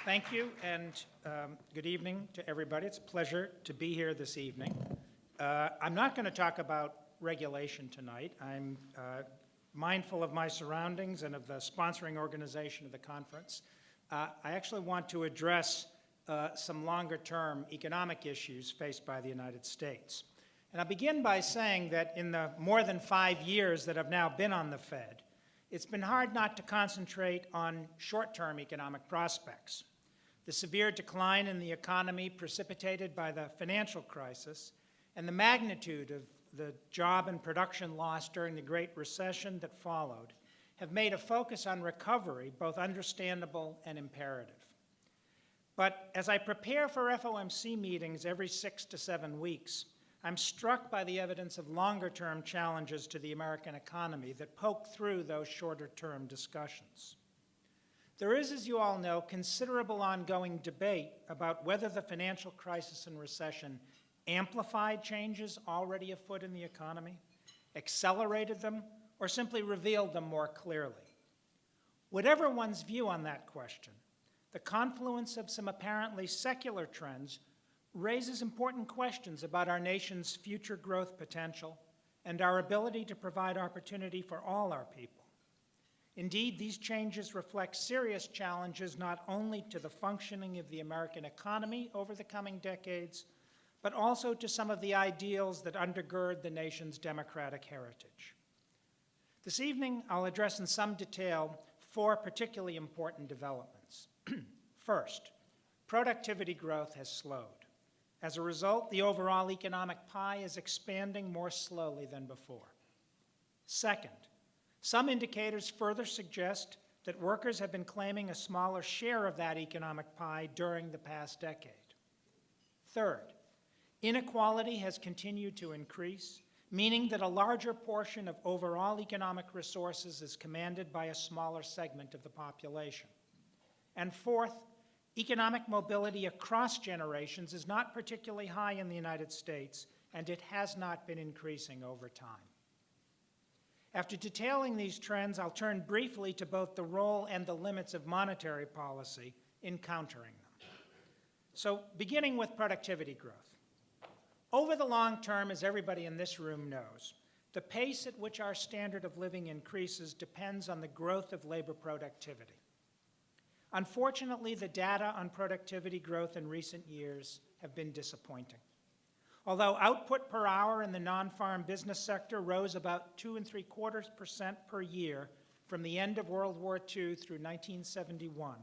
Thank you, and good evening to everybody. It's a pleasure to be here this evening. I'm not going to talk about regulation tonight. I'm mindful of my surroundings and of the sponsoring organization of the conference. I actually want to address some longer-term economic issues faced by the United States. And I'll begin by saying that in the more than 5 years that I've now been on the Fed, it's been hard not to concentrate on short-term economic prospects. The severe decline in the economy precipitated by the financial crisis and the magnitude of the job and production loss during the Great Recession that followed have made a focus on recovery both understandable and imperative. But as I prepare for FOMC meetings every 6 to 7 weeks, I'm struck by the evidence of longer-term challenges to the American economy that poke through those shorter-term discussions. There is, as you all know, considerable ongoing debate about whether the financial crisis and recession amplified changes already afoot in the economy, accelerated them, or simply revealed them more clearly. Whatever one's view on that question, the confluence of some apparently secular trends raises important questions about our nation's future growth potential and our ability to provide opportunity for all our people. Indeed, these changes reflect serious challenges not only to the functioning of the American economy over the coming decades, but also to some of the ideals that undergird the nation's democratic heritage. This evening, I'll address in some detail 4 particularly important developments. First, productivity growth has slowed. As a result, the overall economic pie is expanding more slowly than before. Second, some indicators further suggest that workers have been claiming a smaller share of that economic pie during the past decade. Third, inequality has continued to increase, meaning that a larger portion of overall economic resources is commanded by a smaller segment of the population. And fourth, economic mobility across generations is not particularly high in the United States, and it has not been increasing over time. After detailing these trends, I'll turn briefly to both the role and the limits of monetary policy in countering them. So, beginning with productivity growth. Over the long term, as everybody in this room knows, the pace at which our standard of living increases depends on the growth of labor productivity. Unfortunately, the data on productivity growth in recent years have been disappointing. Although output per hour in the non-farm business sector rose about 2.75% per year from the end of World War II through 1971,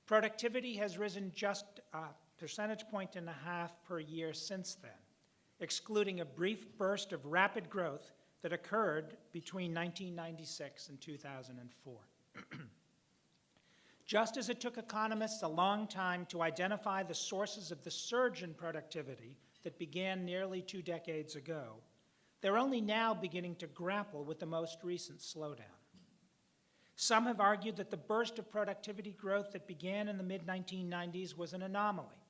productivity has risen just a percentage point and a half per year since then, excluding a brief burst of rapid growth that occurred between 1996 and 2004. Just as it took economists a long time to identify the sources of the surge in productivity that began nearly 2 decades ago, they're only now beginning to grapple with the most recent slowdown. Some have argued that the burst of productivity growth that began in the mid-1990s was an anomaly,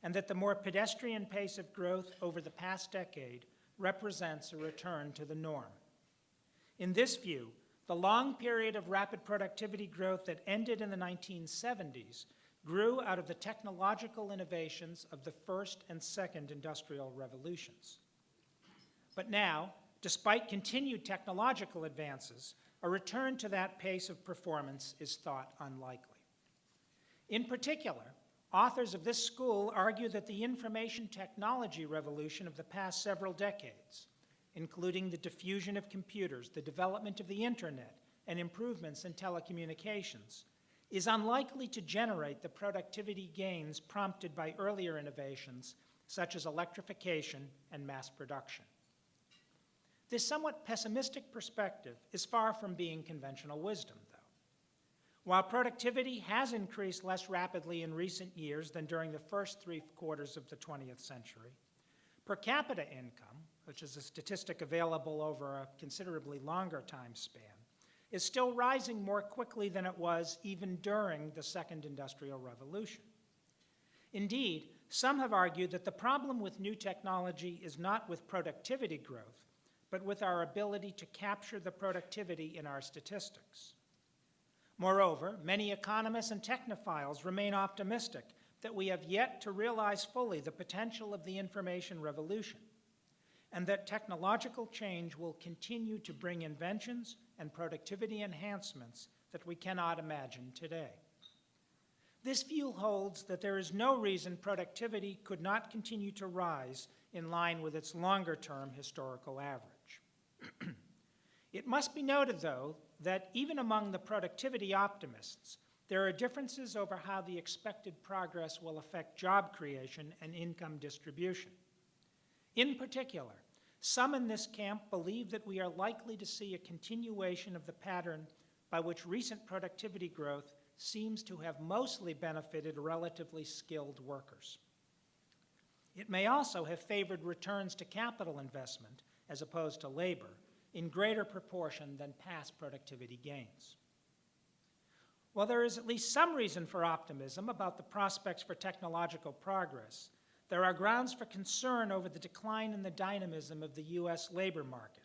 and that the more pedestrian pace of growth over the past decade represents a return to the norm. In this view, the long period of rapid productivity growth that ended in the 1970s grew out of the technological innovations of the first and second industrial revolutions. But now, despite continued technological advances, a return to that pace of performance is thought unlikely. In particular, authors of this school argue that the information technology revolution of the past several decades, including the diffusion of computers, the development of the internet, and improvements in telecommunications, is unlikely to generate the productivity gains prompted by earlier innovations such as electrification and mass production. This somewhat pessimistic perspective is far from being conventional wisdom, though. While productivity has increased less rapidly in recent years than during the first 3 quarters of the 20th century, per capita income, which is a statistic available over a considerably longer time span, is still rising more quickly than it was even during the Second Industrial Revolution. Indeed, some have argued that the problem with new technology is not with productivity growth, but with our ability to capture the productivity in our statistics. Moreover, many economists and technophiles remain optimistic that we have yet to realize fully the potential of the information revolution, and that technological change will continue to bring inventions and productivity enhancements that we cannot imagine today. This view holds that there is no reason productivity could not continue to rise in line with its longer-term historical average. It must be noted, though, that even among the productivity optimists, there are differences over how the expected progress will affect job creation and income distribution. In particular, some in this camp believe that we are likely to see a continuation of the pattern by which recent productivity growth seems to have mostly benefited relatively skilled workers. It may also have favored returns to capital investment, as opposed to labor, in greater proportion than past productivity gains. While there is at least some reason for optimism about the prospects for technological progress, there are grounds for concern over the decline in the dynamism of the U.S. labor market,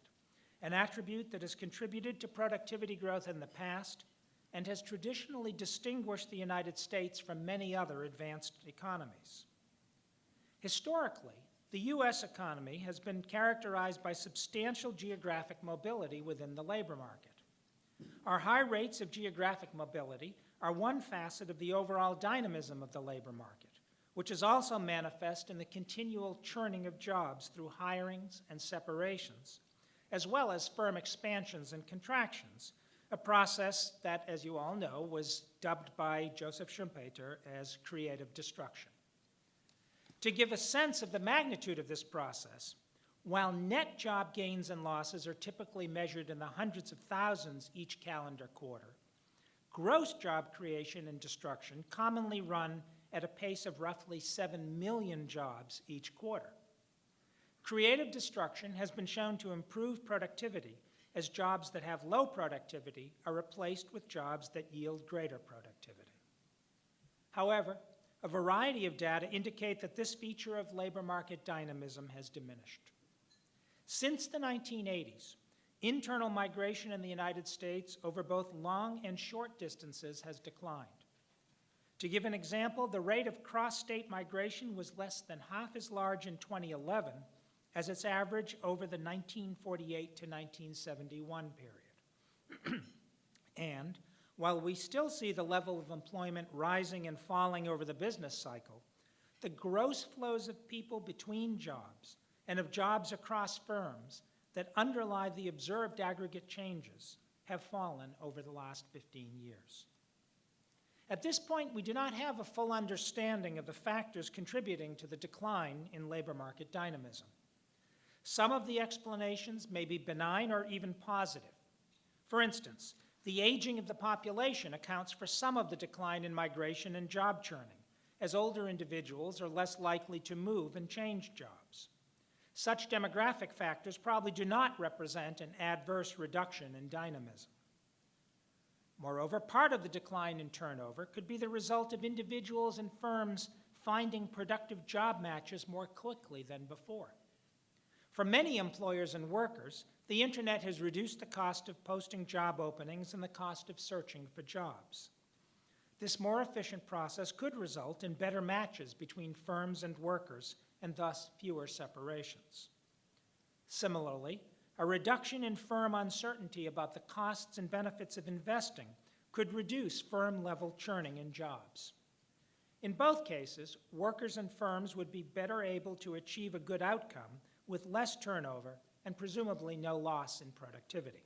an attribute that has contributed to productivity growth in the past and has traditionally distinguished the United States from many other advanced economies. Historically, the U.S. economy has been characterized by substantial geographic mobility within the labor market. Our high rates of geographic mobility are one facet of the overall dynamism of the labor market, which is also manifest in the continual churning of jobs through hirings and separations, as well as firm expansions and contractions, a process that, as you all know, was dubbed by Joseph Schumpeter as creative destruction. To give a sense of the magnitude of this process, while net job gains and losses are typically measured in the hundreds of thousands each calendar quarter, gross job creation and destruction commonly run at a pace of roughly 7 million jobs each quarter. Creative destruction has been shown to improve productivity as jobs that have low productivity are replaced with jobs that yield greater productivity. However, a variety of data indicate that this feature of labor market dynamism has diminished. Since the 1980s, internal migration in the United States over both long and short distances has declined. To give an example, the rate of cross-state migration was less than half as large in 2011 as its average over the 1948 to 1971 period. And while we still see the level of employment rising and falling over the business cycle, the gross flows of people between jobs and of jobs across firms that underlie the observed aggregate changes have fallen over the last 15 years. At this point, we do not have a full understanding of the factors contributing to the decline in labor market dynamism. Some of the explanations may be benign or even positive. For instance, the aging of the population accounts for some of the decline in migration and job churning, as older individuals are less likely to move and change jobs. Such demographic factors probably do not represent an adverse reduction in dynamism. Moreover, part of the decline in turnover could be the result of individuals and firms finding productive job matches more quickly than before. For many employers and workers, the internet has reduced the cost of posting job openings and the cost of searching for jobs. This more efficient process could result in better matches between firms and workers, and thus fewer separations. Similarly, a reduction in firm uncertainty about the costs and benefits of investing could reduce firm-level churning in jobs. In both cases, workers and firms would be better able to achieve a good outcome with less turnover and presumably no loss in productivity.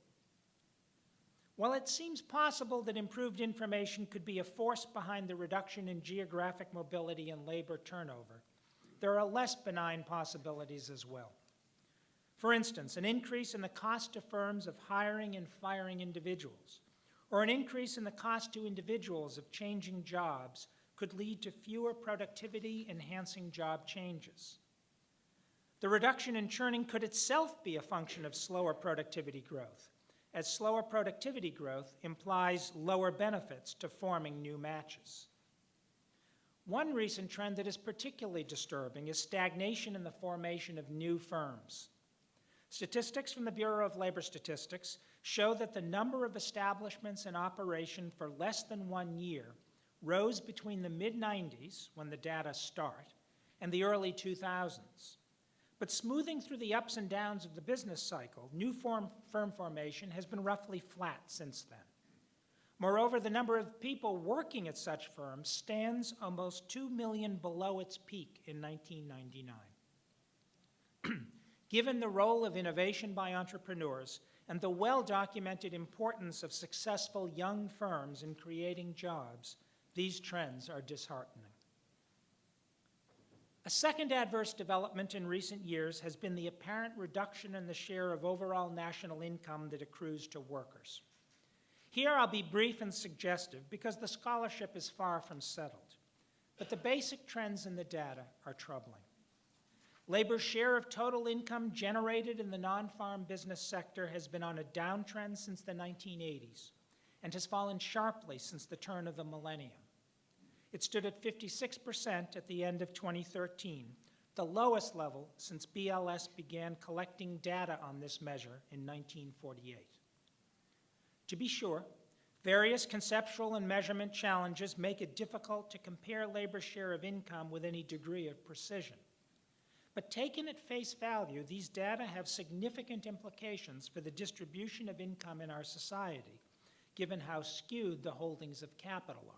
While it seems possible that improved information could be a force behind the reduction in geographic mobility and labor turnover, there are less benign possibilities as well. For instance, an increase in the cost to firms of hiring and firing individuals, or an increase in the cost to individuals of changing jobs could lead to fewer productivity-enhancing job changes. The reduction in churning could itself be a function of slower productivity growth, as slower productivity growth implies lower benefits to forming new matches. One recent trend that is particularly disturbing is stagnation in the formation of new firms. Statistics from the Bureau of Labor Statistics show that the number of establishments in operation for less than 1 year rose between the mid-90s, when the data start, and the early 2000s. But smoothing through the ups and downs of the business cycle, new firm formation has been roughly flat since then. Moreover, the number of people working at such firms stands almost 2 million below its peak in 1999. Given the role of innovation by entrepreneurs and the well-documented importance of successful young firms in creating jobs, these trends are disheartening. A second adverse development in recent years has been the apparent reduction in the share of overall national income that accrues to workers. Here I'll be brief and suggestive because the scholarship is far from settled, but the basic trends in the data are troubling. Labor's share of total income generated in the non-farm business sector has been on a downtrend since the 1980s and has fallen sharply since the turn of the millennium. It stood at 56% at the end of 2013, the lowest level since BLS began collecting data on this measure in 1948. To be sure, various conceptual and measurement challenges make it difficult to compare labor's share of income with any degree of precision. But taken at face value, these data have significant implications for the distribution of income in our society, given how skewed the holdings of capital are.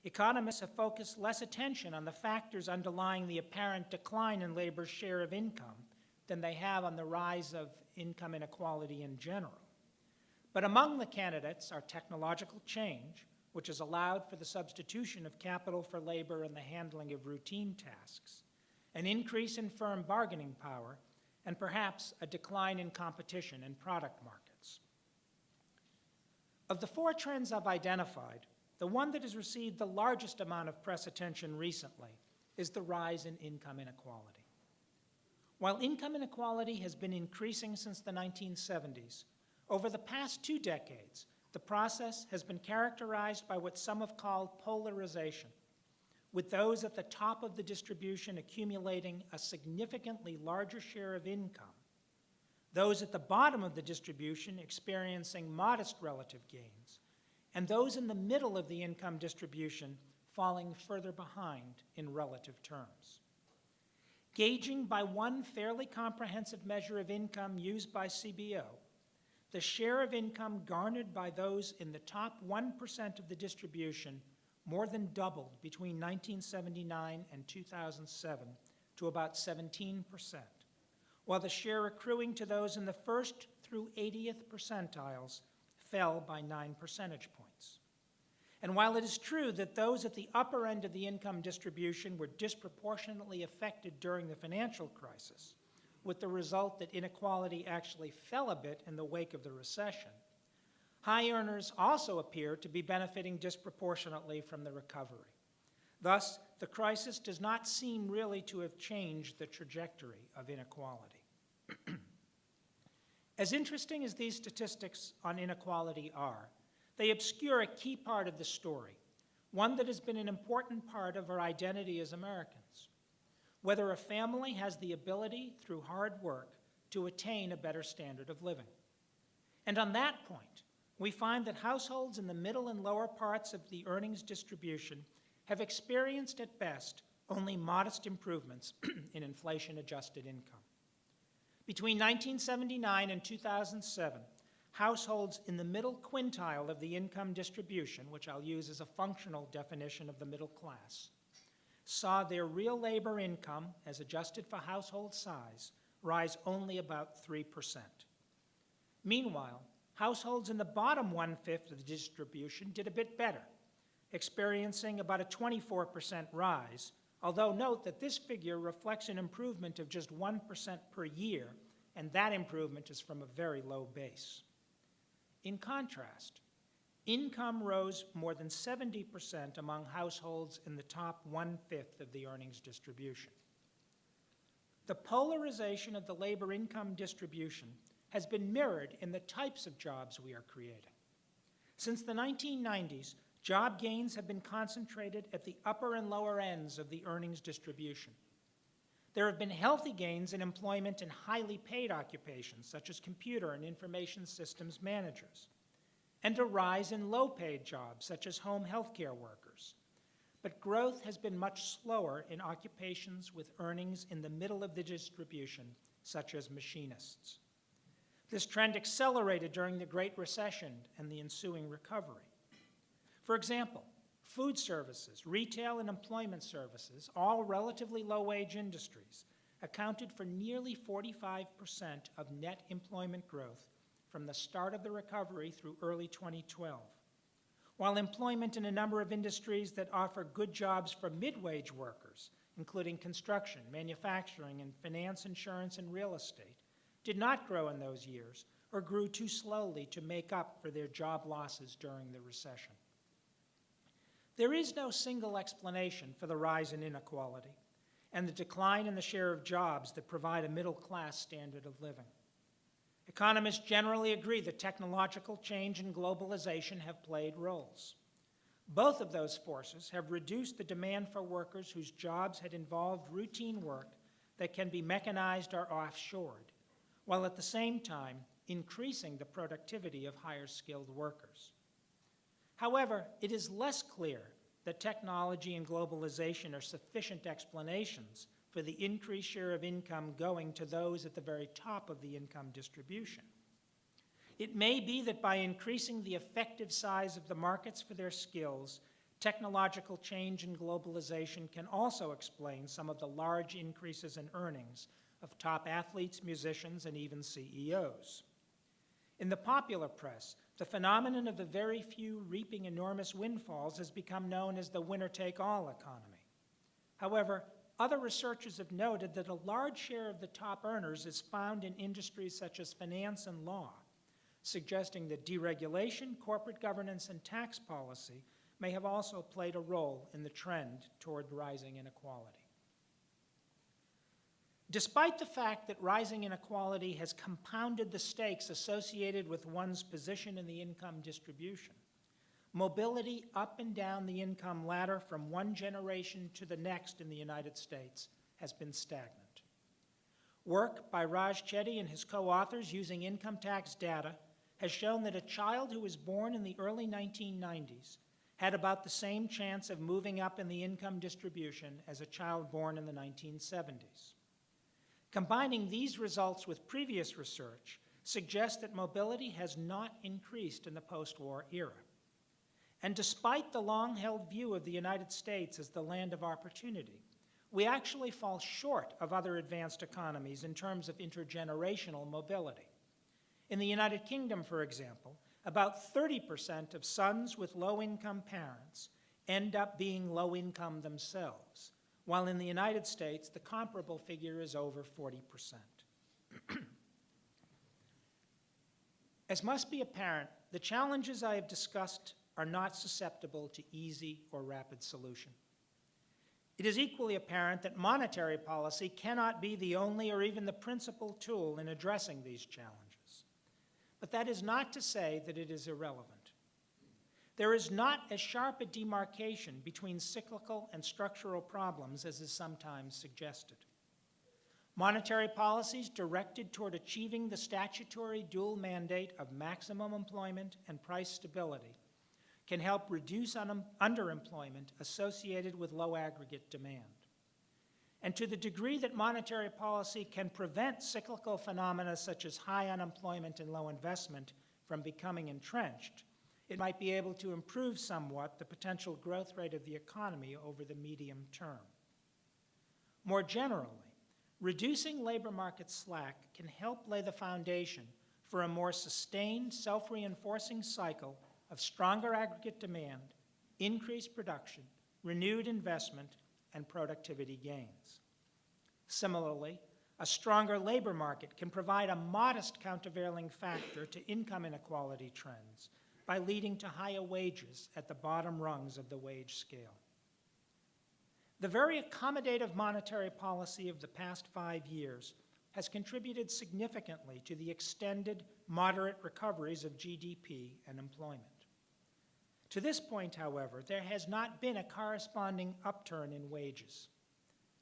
Economists have focused less attention on the factors underlying the apparent decline in labor's share of income than they have on the rise of income inequality in general. But among the candidates are technological change, which has allowed for the substitution of capital for labor and the handling of routine tasks, an increase in firm bargaining power, and perhaps a decline in competition in product markets. Of the 4 trends I've identified, the one that has received the largest amount of press attention recently is the rise in income inequality. While income inequality has been increasing since the 1970s, over the past 2 decades, the process has been characterized by what some have called polarization, with those at the top of the distribution accumulating a significantly larger share of income, those at the bottom of the distribution experiencing modest relative gains, and those in the middle of the income distribution falling further behind in relative terms. Gauging by one fairly comprehensive measure of income used by CBO, the share of income garnered by those in the top 1% of the distribution more than doubled between 1979 and 2007 to about 17%, while the share accruing to those in the 1st through 80th percentiles fell by 9 percentage points. And while it is true that those at the upper end of the income distribution were disproportionately affected during the financial crisis, with the result that inequality actually fell a bit in the wake of the recession, high earners also appear to be benefiting disproportionately from the recovery. Thus, the crisis does not seem really to have changed the trajectory of inequality. As interesting as these statistics on inequality are, they obscure a key part of the story, one that has been an important part of our identity as Americans: whether a family has the ability, through hard work, to attain a better standard of living. And on that point, we find that households in the middle and lower parts of the earnings distribution have experienced at best only modest improvements in inflation-adjusted income. Between 1979 and 2007, households in the middle quintile of the income distribution, which I'll use as a functional definition of the middle class, saw their real labor income, as adjusted for household size, rise only about 3%. Meanwhile, households in the bottom 1/5 of the distribution did a bit better, experiencing about a 24% rise, although note that this figure reflects an improvement of just 1% per year, and that improvement is from a very low base. In contrast, income rose more than 70% among households in the top 1/5 of the earnings distribution. The polarization of the labor income distribution has been mirrored in the types of jobs we are creating. Since the 1990s, job gains have been concentrated at the upper and lower ends of the earnings distribution. there have been healthy gains in employment in highly paid occupations, such as computer and information systems managers, and a rise in low-paid jobs, such as home healthcare workers. But growth has been much slower in occupations with earnings in the middle of the distribution, such as machinists. This trend accelerated during the Great Recession and the ensuing recovery. For example, food services, retail, and employment services, all relatively low-wage industries, accounted for nearly 45% of net employment growth from the start of the recovery through early 2012, while employment in a number of industries that offer good jobs for mid-wage workers, including construction, manufacturing, and finance, insurance, and real estate, did not grow in those years or grew too slowly to make up for their job losses during the recession. There is no single explanation for the rise in inequality and the decline in the share of jobs that provide a middle-class standard of living. Economists generally agree that technological change and globalization have played roles. Both of those forces have reduced the demand for workers whose jobs had involved routine work that can be mechanized or offshored, while at the same time increasing the productivity of higher-skilled workers. However, it is less clear that technology and globalization are sufficient explanations for the increased share of income going to those at the very top of the income distribution. It may be that by increasing the effective size of the markets for their skills, technological change and globalization can also explain some of the large increases in earnings of top athletes, musicians, and even CEOs. In the popular press, the phenomenon of the very few reaping enormous windfalls has become known as the winner-take-all economy. However, other researchers have noted that a large share of the top earners is found in industries such as finance and law, suggesting that deregulation, corporate governance, and tax policy may have also played a role in the trend toward rising inequality. Despite the fact that rising inequality has compounded the stakes associated with one's position in the income distribution, mobility up and down the income ladder from one generation to the next in the United States has been stagnant. Work by Raj Chetty and his co-authors using income tax data has shown that a child who was born in the early 1990s had about the same chance of moving up in the income distribution as a child born in the 1970s. Combining these results with previous research suggests that mobility has not increased in the post-war era. And despite the long-held view of the United States as the land of opportunity, we actually fall short of other advanced economies in terms of intergenerational mobility. In the United Kingdom, for example, about 30% of sons with low-income parents end up being low-income themselves, while in the United States, the comparable figure is over 40%. As must be apparent, the challenges I have discussed are not susceptible to easy or rapid solution. It is equally apparent that monetary policy cannot be the only or even the principal tool in addressing these challenges. But that is not to say that it is irrelevant. There is not as sharp a demarcation between cyclical and structural problems as is sometimes suggested. Monetary policies directed toward achieving the statutory dual mandate of maximum employment and price stability can help reduce underemployment associated with low aggregate demand. And to the degree that monetary policy can prevent cyclical phenomena such as high unemployment and low investment from becoming entrenched, it might be able to improve somewhat the potential growth rate of the economy over the medium term. More generally, reducing labor market slack can help lay the foundation for a more sustained, self-reinforcing cycle of stronger aggregate demand, increased production, renewed investment, and productivity gains. Similarly, a stronger labor market can provide a modest countervailing factor to income inequality trends by leading to higher wages at the bottom rungs of the wage scale. The very accommodative monetary policy of the past 5 years has contributed significantly to the extended, moderate recoveries of GDP and employment. To this point, however, there has not been a corresponding upturn in wages.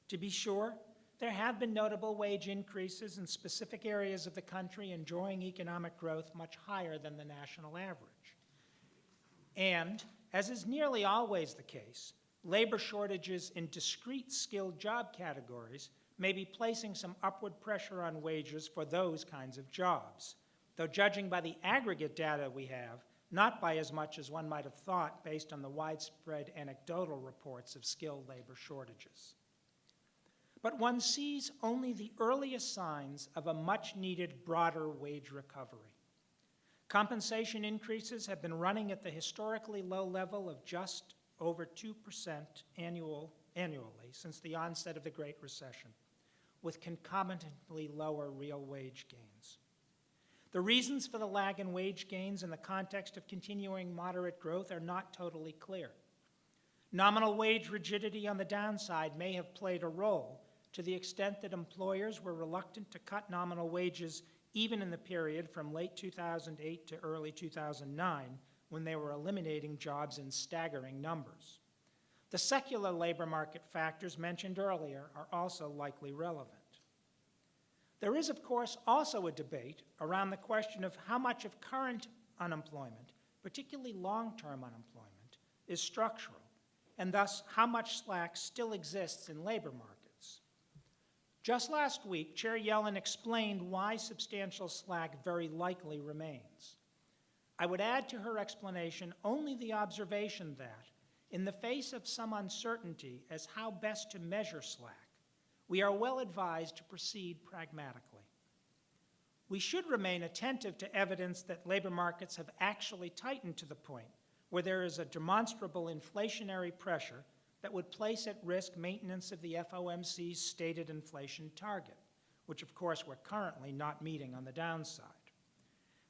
To be sure, there have been notable wage increases in specific areas of the country enjoying economic growth much higher than the national average. And, as is nearly always the case, labor shortages in discrete skilled job categories may be placing some upward pressure on wages for those kinds of jobs, though judging by the aggregate data we have, not by as much as one might have thought based on the widespread anecdotal reports of skilled labor shortages. But one sees only the earliest signs of a much-needed broader wage recovery. Compensation increases have been running at the historically low level of just over 2% annually since the onset of the Great Recession, with concomitantly lower real wage gains. The reasons for the lag in wage gains in the context of continuing moderate growth are not totally clear. Nominal wage rigidity on the downside may have played a role to the extent that employers were reluctant to cut nominal wages even in the period from late 2008 to early 2009, when they were eliminating jobs in staggering numbers. The secular labor market factors mentioned earlier are also likely relevant. There is, of course, also a debate around the question of how much of current unemployment, particularly long-term unemployment, is structural, and thus how much slack still exists in labor markets. Just last week, Chair Yellen explained why substantial slack very likely remains. I would add to her explanation only the observation that, in the face of some uncertainty as how best to measure slack, we are well advised to proceed pragmatically. We should remain attentive to evidence that labor markets have actually tightened to the point where there is a demonstrable inflationary pressure that would place at risk maintenance of the FOMC's stated inflation target, which of course we're currently not meeting on the downside.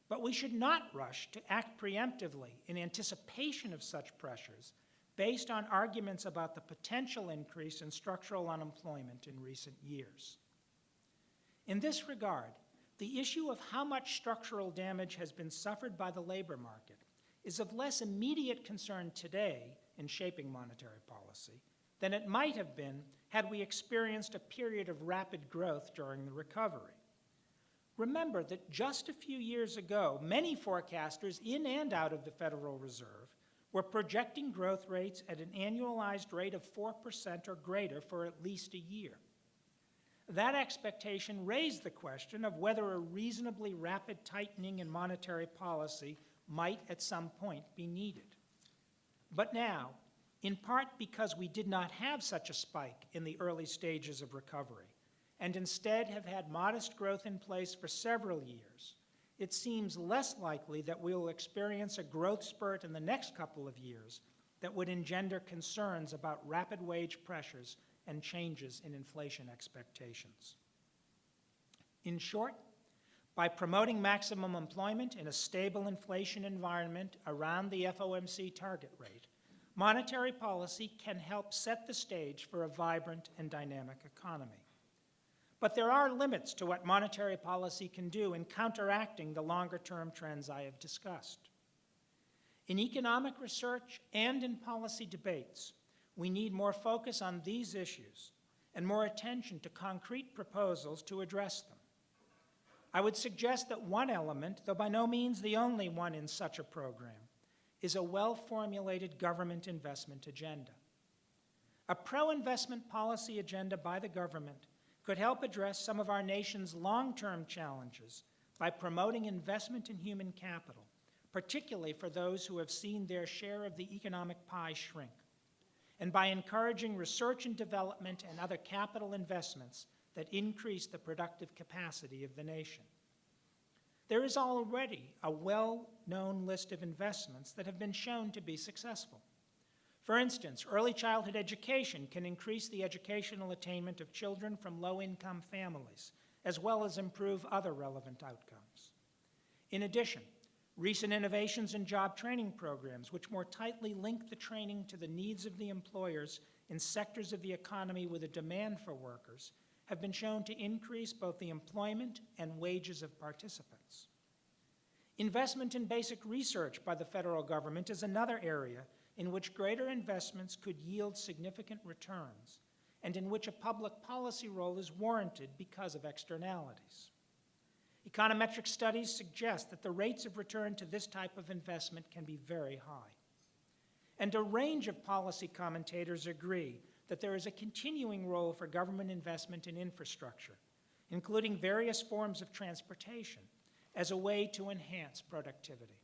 But we should not rush to act preemptively in anticipation of such pressures based on arguments about the potential increase in structural unemployment in recent years. In this regard, the issue of how much structural damage has been suffered by the labor market is of less immediate concern today in shaping monetary policy than it might have been had we experienced a period of rapid growth during the recovery. Remember that just a few years ago, many forecasters in and out of the Federal Reserve were projecting growth rates at an annualized rate of 4% or greater for at least a year. That expectation raised the question of whether a reasonably rapid tightening in monetary policy might at some point be needed. But now, in part because we did not have such a spike in the early stages of recovery, and instead have had modest growth in place for several years, it seems less likely that we will experience a growth spurt in the next couple of years that would engender concerns about rapid wage pressures and changes in inflation expectations. In short, by promoting maximum employment in a stable inflation environment around the FOMC target rate, monetary policy can help set the stage for a vibrant and dynamic economy. But there are limits to what monetary policy can do in counteracting the longer-term trends I have discussed. In economic research and in policy debates, we need more focus on these issues and more attention to concrete proposals to address them. I would suggest that one element, though by no means the only one in such a program, is a well-formulated government investment agenda. A pro-investment policy agenda by the government could help address some of our nation's long-term challenges by promoting investment in human capital, particularly for those who have seen their share of the economic pie shrink, and by encouraging research and development and other capital investments that increase the productive capacity of the nation. There is already a well-known list of investments that have been shown to be successful. For instance, early childhood education can increase the educational attainment of children from low-income families, as well as improve other relevant outcomes. In addition, recent innovations in job training programs, which more tightly link the training to the needs of the employers in sectors of the economy with a demand for workers, have been shown to increase both the employment and wages of participants. Investment in basic research by the federal government is another area in which greater investments could yield significant returns, and in which a public policy role is warranted because of externalities. Econometric studies suggest that the rates of return to this type of investment can be very high. And a range of policy commentators agree that there is a continuing role for government investment in infrastructure, including various forms of transportation, as a way to enhance productivity.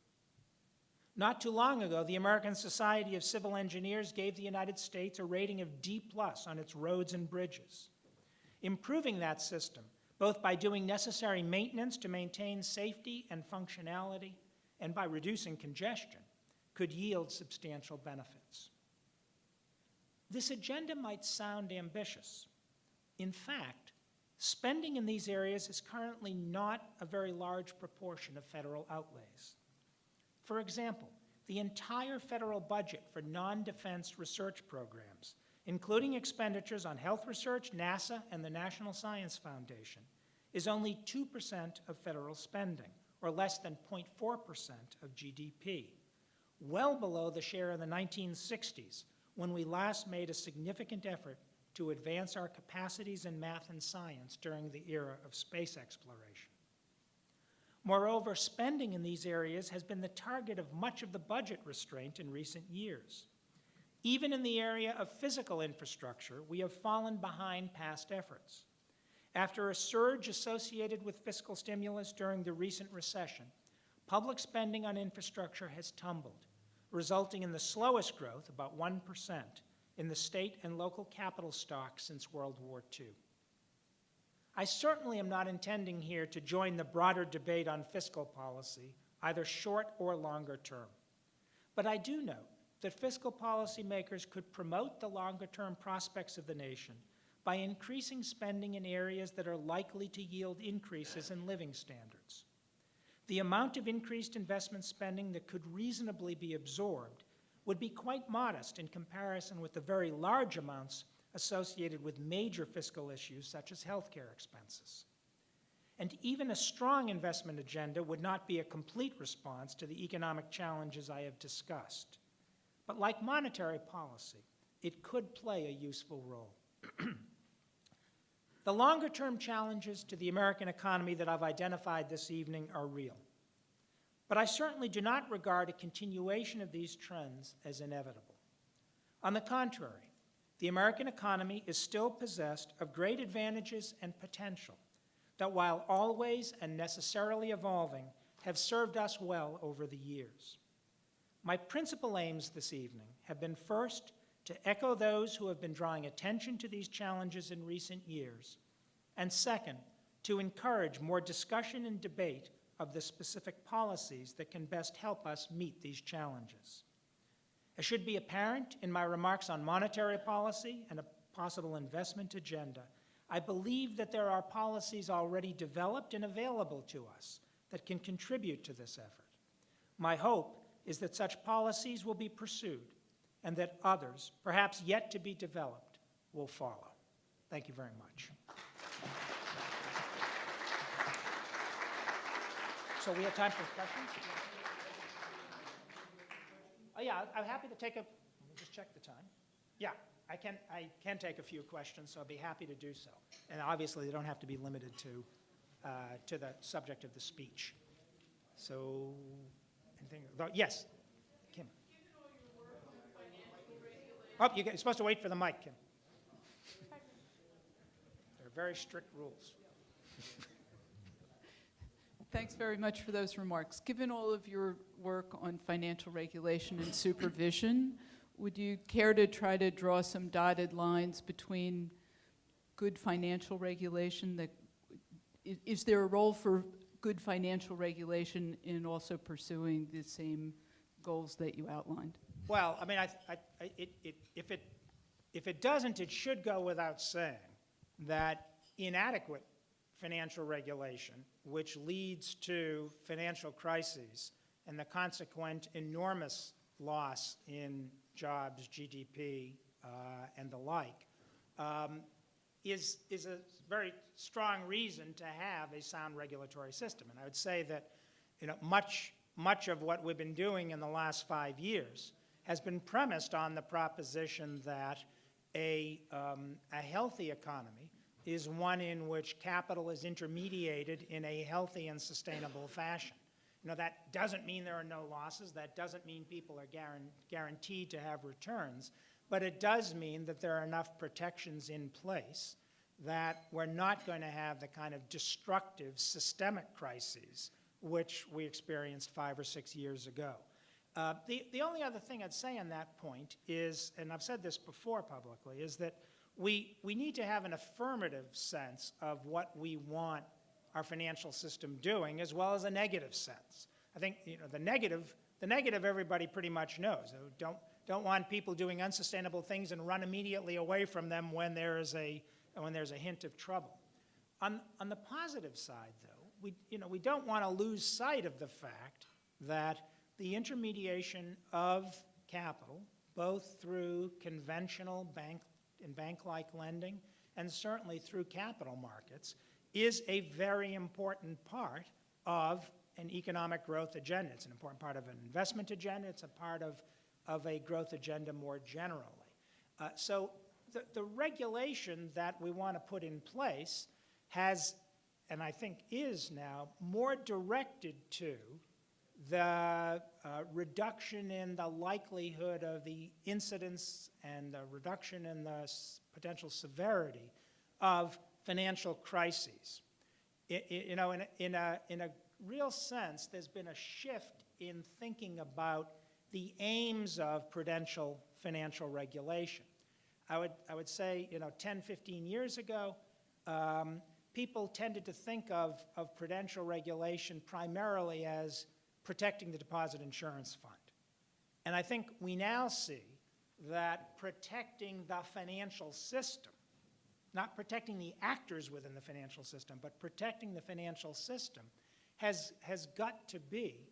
Not too long ago, the American Society of Civil Engineers gave the United States a rating of D+ on its roads and bridges. Improving that system, both by doing necessary maintenance to maintain safety and functionality, and by reducing congestion, could yield substantial benefits. This agenda might sound ambitious. In fact, spending in these areas is currently not a very large proportion of federal outlays. For example, the entire federal budget for non-defense research programs, including expenditures on health research, NASA, and the National Science Foundation, is only 2% of federal spending, or less than 0.4% of GDP, well below the share in the 1960s, when we last made a significant effort to advance our capacities in math and science during the era of space exploration. Moreover, spending in these areas has been the target of much of the budget restraint in recent years. Even in the area of physical infrastructure, we have fallen behind past efforts. After a surge associated with fiscal stimulus during the recent recession, public spending on infrastructure has tumbled, resulting in the slowest growth, about 1%, in the state and local capital stock since World War II. I certainly am not intending here to join the broader debate on fiscal policy, either short or longer term. But I do note that fiscal policymakers could promote the longer-term prospects of the nation by increasing spending in areas that are likely to yield increases in living standards. The amount of increased investment spending that could reasonably be absorbed would be quite modest in comparison with the very large amounts associated with major fiscal issues such as healthcare expenses. And even a strong investment agenda would not be a complete response to the economic challenges I have discussed. But like monetary policy, it could play a useful role. The longer-term challenges to the American economy that I've identified this evening are real. But I certainly do not regard a continuation of these trends as inevitable. On the contrary, the American economy is still possessed of great advantages and potential that, while always and necessarily evolving, have served us well over the years. My principal aims this evening have been, first, to echo those who have been drawing attention to these challenges in recent years, and second, to encourage more discussion and debate of the specific policies that can best help us meet these challenges. As should be apparent in my remarks on monetary policy and a possible investment agenda, I believe that there are policies already developed and available to us that can contribute to this effort. My hope is that such policies will be pursued and that others, perhaps yet to be developed, will follow. Thank you very much. So we have time for questions? Oh yeah, I'm happy to take a, let me just check the time. Yeah, I can take a few questions, so I'll be happy to do so. And obviously, they don't have to be limited to the subject of the speech. So, anything, yes, Kim. Oh, you're supposed to wait for the mic, Kim. There are very strict rules. Thanks very much for those remarks. Given all of your work on financial regulation and supervision, would you care to try to draw some dotted lines between good financial regulation? Is there a role for good financial regulation in also pursuing the same goals that you outlined? Well, I mean, if it doesn't, it should go without saying that inadequate financial regulation, which leads to financial crises and the consequent enormous loss in jobs, GDP, and the like, is a very strong reason to have a sound regulatory system. And I would say that much of what we've been doing in the last 5 years has been premised on the proposition that a healthy economy is one in which capital is intermediated in a healthy and sustainable fashion. You know, that doesn't mean there are no losses. That doesn't mean people are guaranteed to have returns. But it does mean that there are enough protections in place that we're not going to have the kind of destructive systemic crises which we experienced 5 or 6 years ago. The only other thing I'd say on that point is, and I've said this before publicly, is that we need to have an affirmative sense of what we want our financial system doing, as well as a negative sense. I think, you know, the negative everybody pretty much knows. Don't want people doing unsustainable things and run immediately away from them when there's a hint of trouble. On the positive side, though, we don't want to lose sight of the fact that the intermediation of capital, both through conventional bank-like lending and certainly through capital markets, is a very important part of an economic growth agenda. It's an important part of an investment agenda. It's a part of a growth agenda more generally. So the regulation that we want to put in place has, and I think is now, more directed to the reduction in the likelihood of the incidence and the reduction in the potential severity of financial crises. You know, in a real sense, there's been a shift in thinking about the aims of prudential financial regulation. I would say, you know, 10, 15 years ago, people tended to think of prudential regulation primarily as protecting the deposit insurance fund. And I think we now see that protecting the financial system, not protecting the actors within the financial system, but protecting the financial system has got to be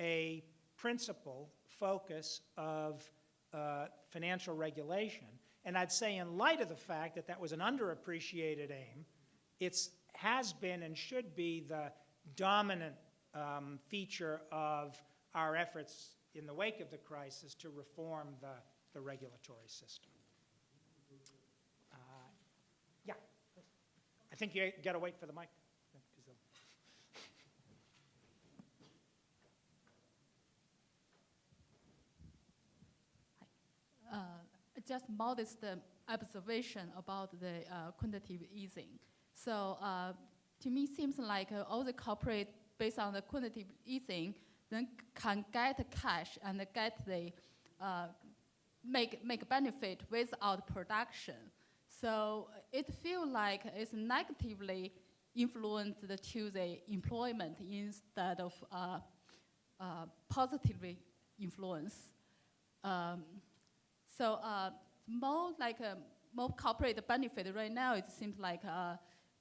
a principal focus of financial regulation. And I'd say in light of the fact that that was an underappreciated aim, it has been and should be the dominant feature of our efforts in the wake of the crisis to reform the regulatory system. Yeah, I think you got to wait for the mic. Just modest observation about the quantitative easing. So to me, it seems like all the corporate, based on the quantitative easing, then can get cash and get the make benefit without production. So it feels like it's negatively influenced to the employment instead of positively influence. So more corporate benefit right now, it seems like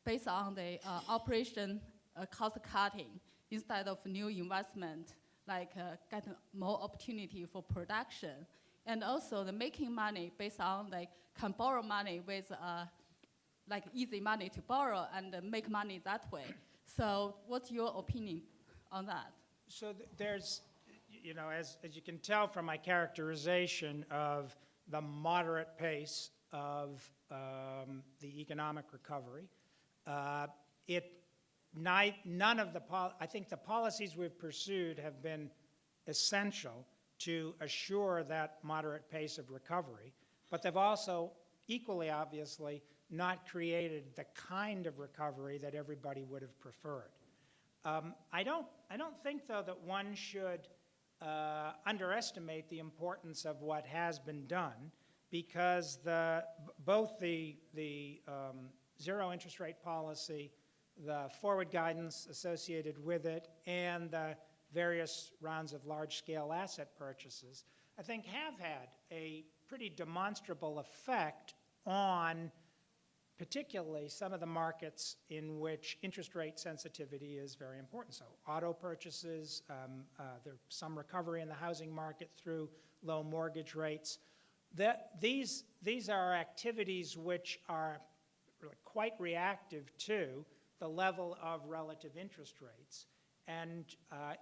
based on the operation cost cutting instead of new investment, like get more opportunity for production. And also the making money based on like can borrow money with like easy money to borrow and make money that way. So what's your opinion on that? So there's, you know, as you can tell from my characterization of the moderate pace of the economic recovery, none of the, I think the policies we've pursued have been essential to assure that moderate pace of recovery, but they've also equally obviously not created the kind of recovery that everybody would have preferred. I don't think, though, that one should underestimate the importance of what has been done, because both the zero interest rate policy, the forward guidance associated with it, and the various rounds of large-scale asset purchases, I think have had a pretty demonstrable effect on particularly some of the markets in which interest rate sensitivity is very important. So auto purchases, there's some recovery in the housing market through low mortgage rates. These are activities which are really quite reactive to the level of relative interest rates. And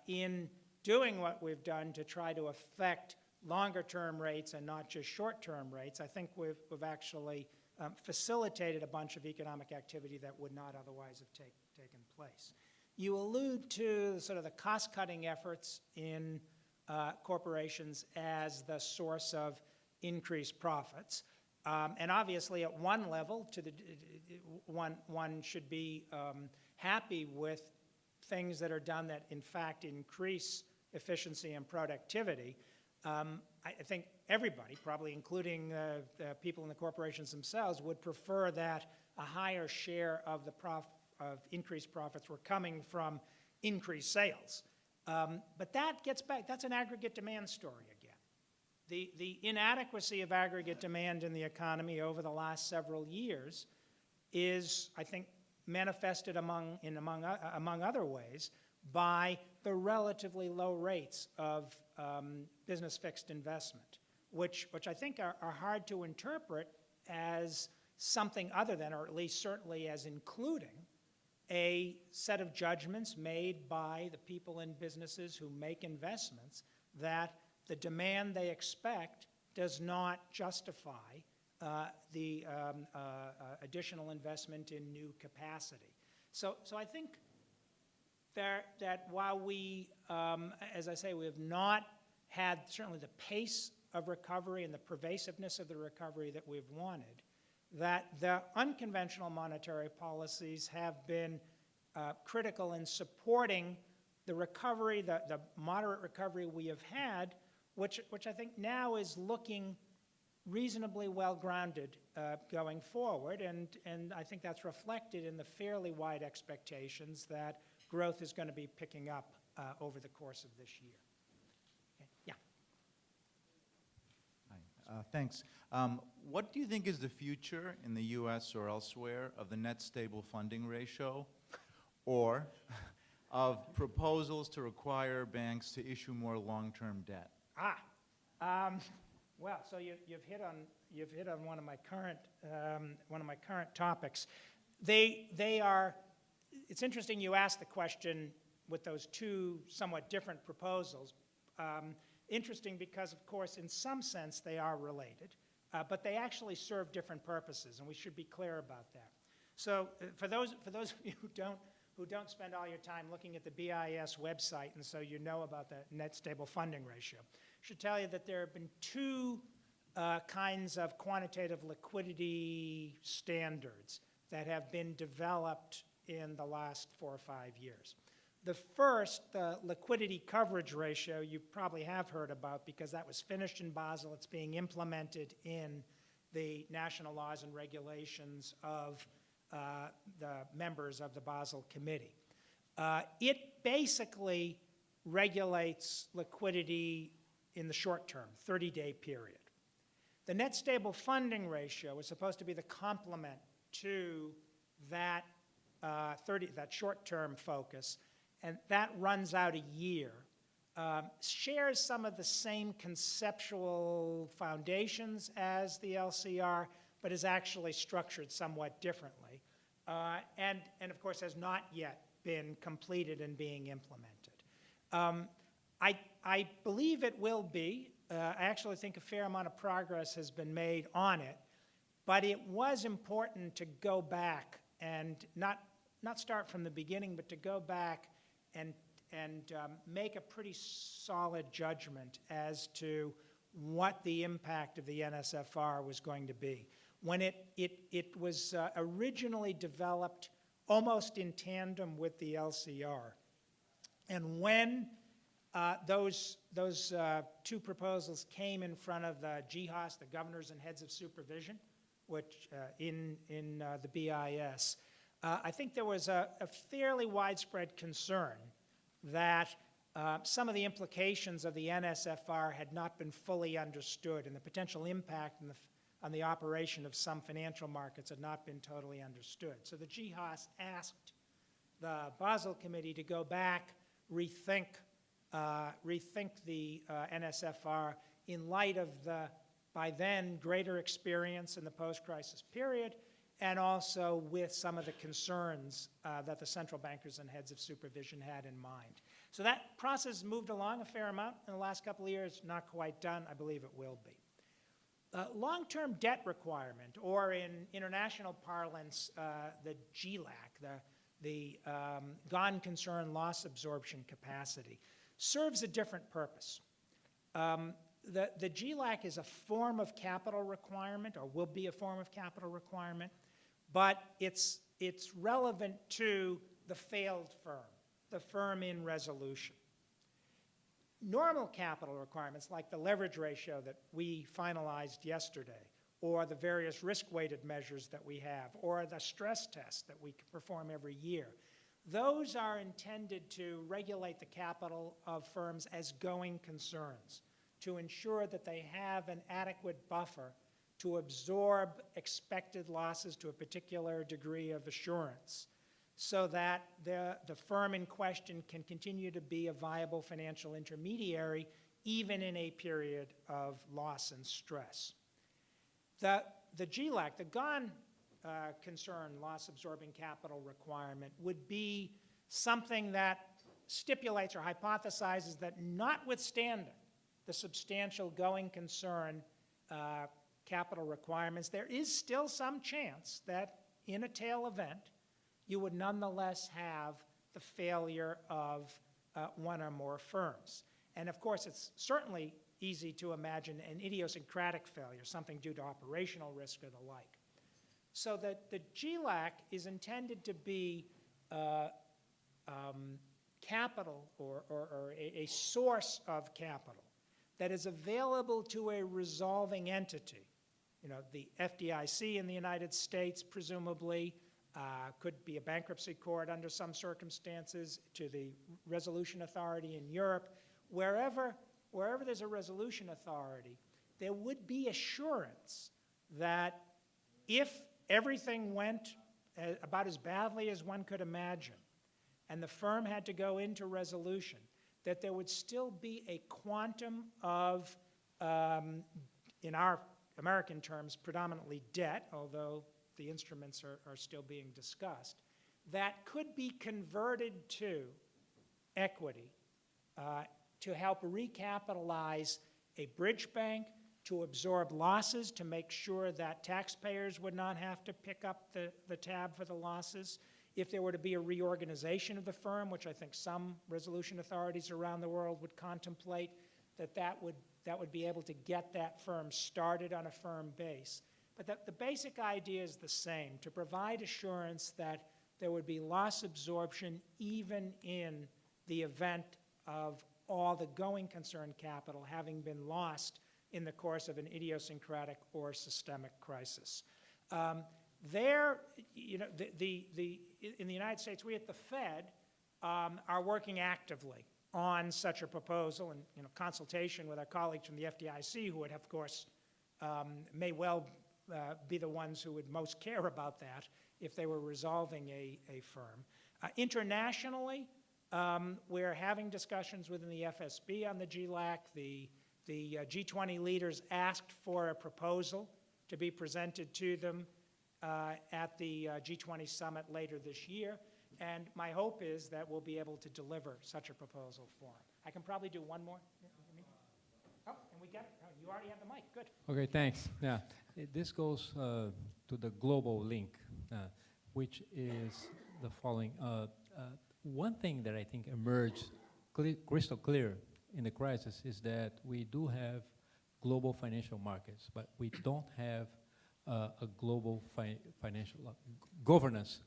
in doing what we've done to try to affect longer-term rates and not just short-term rates, I think we've actually facilitated a bunch of economic activity that would not otherwise have taken place. You allude to sort of the cost-cutting efforts in corporations as the source of increased profits. And obviously, at one level, one should be happy with things that are done that, in fact, increase efficiency and productivity. I think everybody, probably including the people in the corporations themselves, would prefer that a higher share of the increased profits were coming from increased sales. But that gets back, that's an aggregate demand story again. The inadequacy of aggregate demand in the economy over the last several years is, I think, manifested among other ways by the relatively low rates of business fixed investment, which I think are hard to interpret as something other than, or at least certainly as including, a set of judgments made by the people in businesses who make investments that the demand they expect does not justify the additional investment in new capacity. So I think that while we, as I say, we have not had certainly the pace of recovery and the pervasiveness of the recovery that we've wanted, that the unconventional monetary policies have been critical in supporting the recovery, the moderate recovery we have had, which I think now is looking reasonably well-grounded going forward, and I think that's reflected in the fairly wide expectations that growth is going to be picking up over the course of this year. Okay. Yeah. Hi. Thanks. What do you think is the future in the U.S. or elsewhere of the net stable funding ratio, or of proposals to require banks to issue more long-term debt? Well, so you've hit on one of my current topics. They are. It's interesting you asked the question with those two somewhat different proposals. Interesting because, of course, in some sense they are related, but they actually serve different purposes, and we should be clear about that. So, for those of you who don't spend all your time looking at the BIS website, and so you know about the net stable funding ratio, I should tell you that there have been two kinds of quantitative liquidity standards that have been developed in the last 4 or 5 years. The first, the liquidity coverage ratio, you probably have heard about because that was finished in Basel. It's being implemented in the national laws and regulations of the members of the Basel Committee. It basically regulates liquidity in the short term, 30-day period. The net stable funding ratio is supposed to be the complement to that that short-term focus, and that runs out a year. Shares some of the same conceptual foundations as the LCR, but is actually structured somewhat differently, and of course has not yet been completed and being implemented. I believe it will be. I actually think a fair amount of progress has been made on it, but it was important to go back and not start from the beginning, but to go back and make a pretty solid judgment as to what the impact of the NSFR was going to be. When it was originally developed almost in tandem with the LCR, and when those two proposals came in front of the GHOS, the Governors and Heads of Supervision, which in the BIS, I think there was a fairly widespread concern that some of the implications of the NSFR had not been fully understood, and the potential impact on the operation of some financial markets had not been totally understood. So the GHOS asked the Basel Committee to go back, rethink the NSFR in light of the, by then, greater experience in the post-crisis period, and also with some of the concerns that the central bankers and heads of supervision had in mind. So that process moved along a fair amount in the last couple of years, not quite done. I believe it will be. Long-term debt requirement, or in international parlance, the GLAC, the gone concern loss absorption capacity, serves a different purpose. The GLAC is a form of capital requirement, or will be a form of capital requirement, but it's relevant to the failed firm, the firm in resolution. Normal capital requirements, like the leverage ratio that we finalized yesterday, or the various risk-weighted measures that we have, or the stress test that we perform every year, those are intended to regulate the capital of firms as going concerns, to ensure that they have an adequate buffer to absorb expected losses to a particular degree of assurance, so that the firm in question can continue to be a viable financial intermediary even in a period of loss and stress. The GLAC, the gone concern loss absorbing capital requirement, would be something that stipulates or hypothesizes that notwithstanding the substantial going concern capital requirements, there is still some chance that in a tail event, you would nonetheless have the failure of one or more firms. And of course, it's certainly easy to imagine an idiosyncratic failure, something due to operational risk or the like. So that the GLAC is intended to be capital or a source of capital that is available to a resolving entity. You know, the FDIC in the United States, presumably, could be a bankruptcy court under some circumstances, to the resolution authority in Europe. Wherever there's a resolution authority, there would be assurance that if everything went about as badly as one could imagine, and the firm had to go into resolution, that there would still be a quantum of, in our American terms, predominantly debt, although the instruments are still being discussed, that could be converted to equity to help recapitalize a bridge bank, to absorb losses, to make sure that taxpayers would not have to pick up the tab for the losses. If there were to be a reorganization of the firm, which I think some resolution authorities around the world would contemplate, that would be able to get that firm started on a firm base. But the basic idea is the same, to provide assurance that there would be loss absorption even in the event of all the going concern capital having been lost in the course of an idiosyncratic or systemic crisis. In the United States, we at the Fed are working actively on such a proposal, and consultation with our colleagues from the FDIC, who would, of course, may well be the ones who would most care about that if they were resolving a firm. Internationally, we're having discussions within the FSB on the GLAC. The G20 leaders asked for a proposal to be presented to them at the G20 summit later this year, and my hope is that we'll be able to deliver such a proposal for them. I can probably do one more. Oh, and we got it. Oh, you already have the mic. Good. Okay, thanks. Yeah, this goes to the global link, which is the following. One thing that I think emerged crystal clear in the crisis is that we do have global financial markets, but we don't have a global financial governance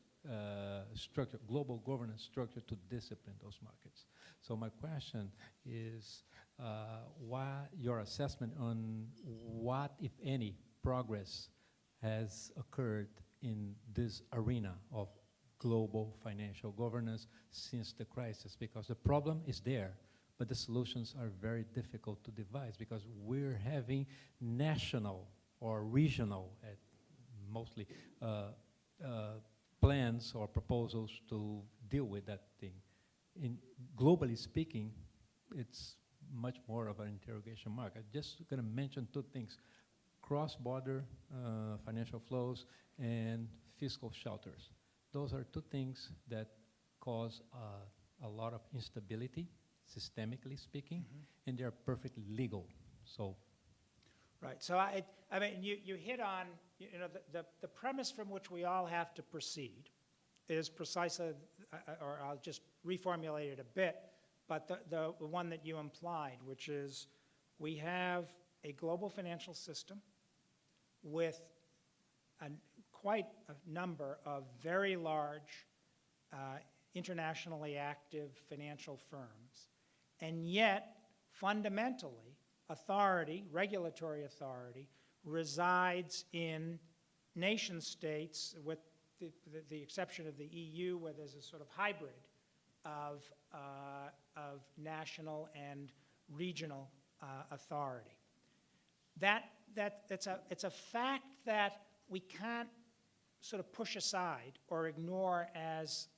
structure, global governance structure to discipline those markets. So my question is, why your assessment on what, if any, progress has occurred in this arena of global financial governance since the crisis? Because the problem is there, but the solutions are very difficult to devise because we're having national or regional, mostly, plans or proposals to deal with that thing. Globally speaking, it's much more of an interrogation mark. I'm just going to mention two things: cross-border financial flows and fiscal shelters. Those are two things that cause a lot of instability, systemically speaking, and they're perfectly legal. So, Right. So I mean, you hit on, the premise from which we all have to proceed is precisely, or I'll just reformulate it a bit, but the one that you implied, which is we have a global financial system with quite a number of very large, internationally active financial firms, and yet fundamentally, authority, regulatory authority, resides in nation states with the exception of the EU, where there's a sort of hybrid of national and regional authority. It's a fact that we can't sort of push aside or ignore as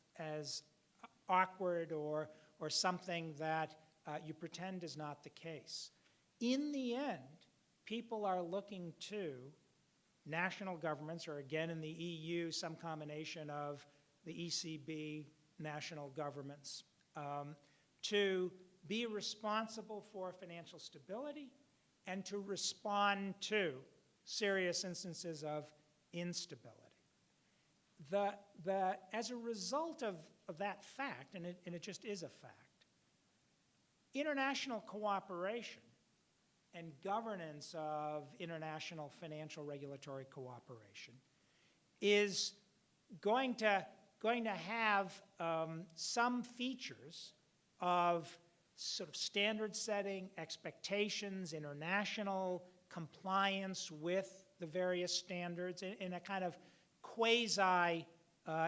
awkward or something that you pretend is not the case. In the end, people are looking to national governments, or again in the EU, some combination of the ECB, national governments, to be responsible for financial stability and to respond to serious instances of instability. As a result of that fact, and it just is a fact, international cooperation and governance of international financial regulatory cooperation is going to have some features of sort of standard setting, expectations, international compliance with the various standards in a kind of quasi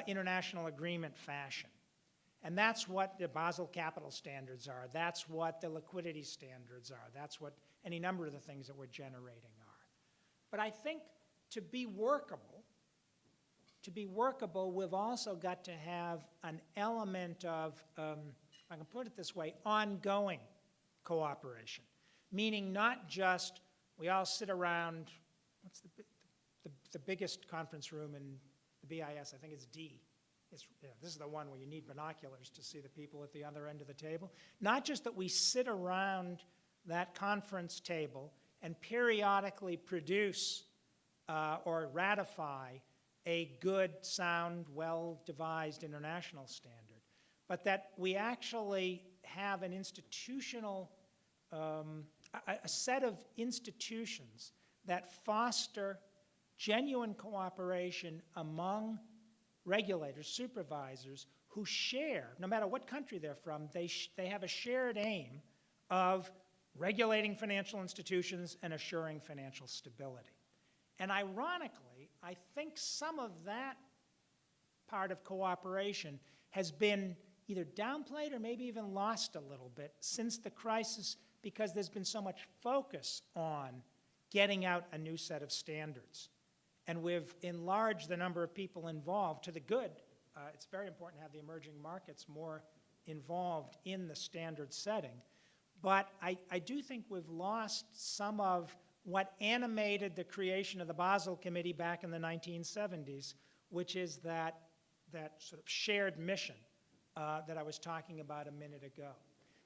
international agreement fashion. And that's what the Basel capital standards are. That's what the liquidity standards are. That's what any number of the things that we're generating are. But I think to be workable, we've also got to have an element of, if I can put it this way, ongoing cooperation. Meaning not just we all sit around, what's the biggest conference room in the BIS? I think it's D. This is the one where you need binoculars to see the people at the other end of the table. Not just that we sit around that conference table and periodically produce or ratify a good, sound, well-devised international standard, but that we actually have an institutional, a set of institutions that foster genuine cooperation among regulators, supervisors, who share, no matter what country they're from, they have a shared aim of regulating financial institutions and assuring financial stability. And ironically, I think some of that part of cooperation has been either downplayed or maybe even lost a little bit since the crisis, because there's been so much focus on getting out a new set of standards. And we've enlarged the number of people involved to the good. It's very important to have the emerging markets more involved in the standard setting. But I do think we've lost some of what animated the creation of the Basel Committee back in the 1970s, which is that sort of shared mission that I was talking about a minute ago.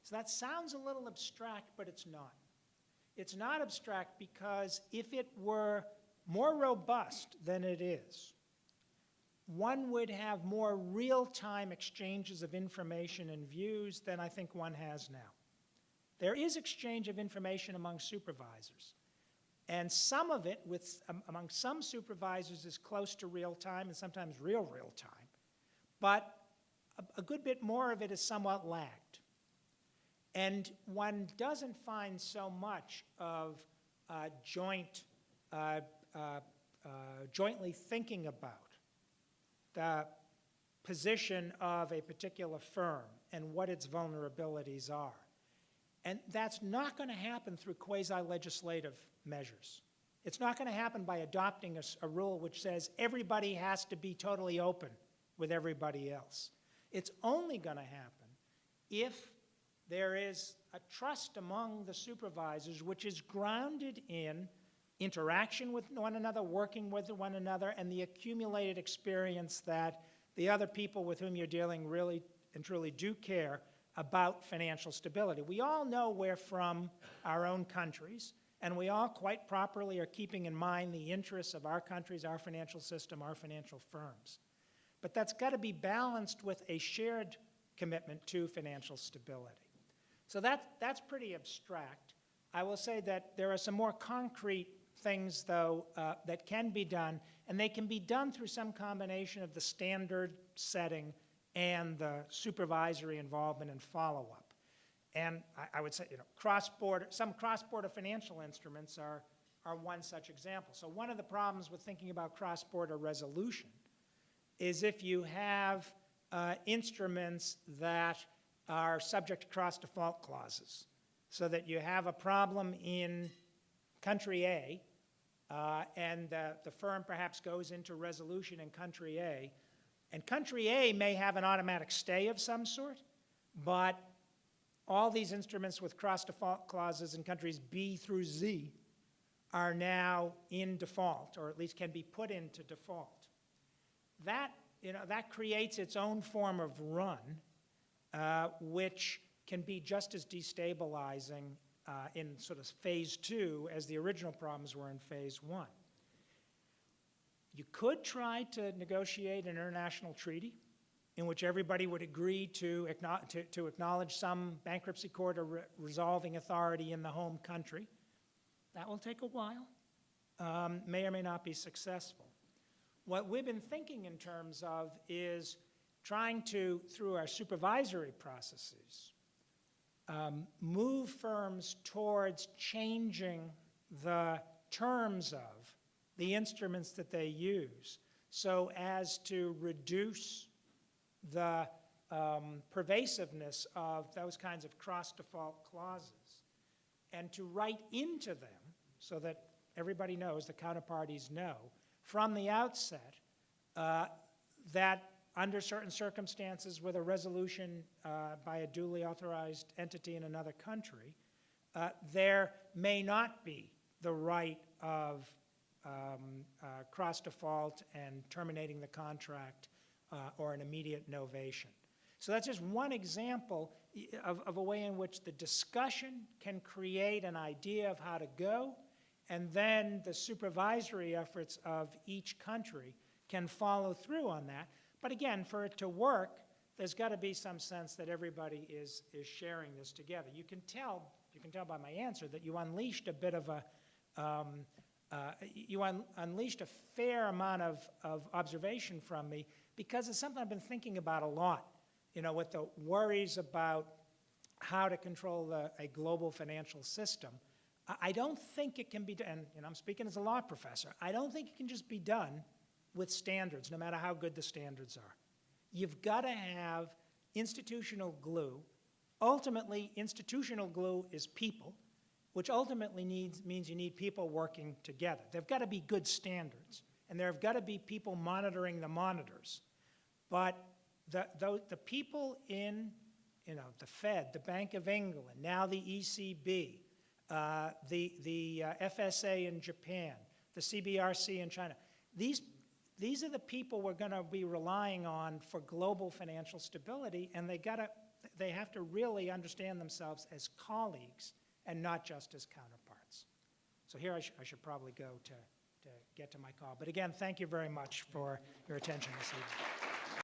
So that sounds a little abstract, but it's not. It's not abstract because if it were more robust than it is, one would have more real-time exchanges of information and views than I think one has now. There is exchange of information among supervisors, and some of it among some supervisors is close to real-time and sometimes real-time, but a good bit more of it is somewhat lagged. And one doesn't find so much of jointly thinking about the position of a particular firm and what its vulnerabilities are. And that's not going to happen through quasi-legislative measures. It's not going to happen by adopting a rule which says everybody has to be totally open with everybody else. It's only going to happen if there is a trust among the supervisors which is grounded in interaction with one another, working with one another, and the accumulated experience that the other people with whom you're dealing really and truly do care about financial stability. We all know we're from our own countries, and we all quite properly are keeping in mind the interests of our countries, our financial system, our financial firms. But that's got to be balanced with a shared commitment to financial stability. So that's pretty abstract. I will say that there are some more concrete things, though, that can be done, and they can be done through some combination of the standard setting and the supervisory involvement and follow-up. And I would say, some cross-border financial instruments are one such example. So one of the problems with thinking about cross-border resolution is if you have instruments that are subject to cross-default clauses, so that you have a problem in country A, and the firm perhaps goes into resolution in country A, and country A may have an automatic stay of some sort, but all these instruments with cross-default clauses in countries B through Z are now in default, or at least can be put into default. That creates its own form of run, which can be just as destabilizing in sort of phase 2 as the original problems were in phase 1. You could try to negotiate an international treaty in which everybody would agree to acknowledge some bankruptcy court or resolving authority in the home country. That will take a while, may or may not be successful. What we've been thinking in terms of is trying to, through our supervisory processes, move firms towards changing the terms of the instruments that they use so as to reduce the pervasiveness of those kinds of cross-default clauses, and to write into them so that everybody knows, the counterparties know, from the outset that under certain circumstances with a resolution by a duly authorized entity in another country, there may not be the right of cross-default and terminating the contract or an immediate novation. So that's just one example of a way in which the discussion can create an idea of how to go, and then the supervisory efforts of each country can follow through on that. But again, for it to work, there's got to be some sense that everybody is sharing this together. You can tell by my answer that you unleashed a bit of a, unleashed a fair amount of observation from me, because it's something I've been thinking about a lot, with the worries about how to control a global financial system. I don't think it can be done, and I'm speaking as a law professor, I don't think it can just be done with standards, no matter how good the standards are. You've got to have institutional glue. Ultimately, institutional glue is people, which ultimately means you need people working together. There've got to be good standards, and there have got to be people monitoring the monitors. But the people in the Fed, the Bank of England, now the ECB, the FSA in Japan, the CBRC in China, these are the people we're going to be relying on for global financial stability, and they have to really understand themselves as colleagues and not just as counterparts. So here I should probably go to get to my call. But again, thank you very much for your attention this evening.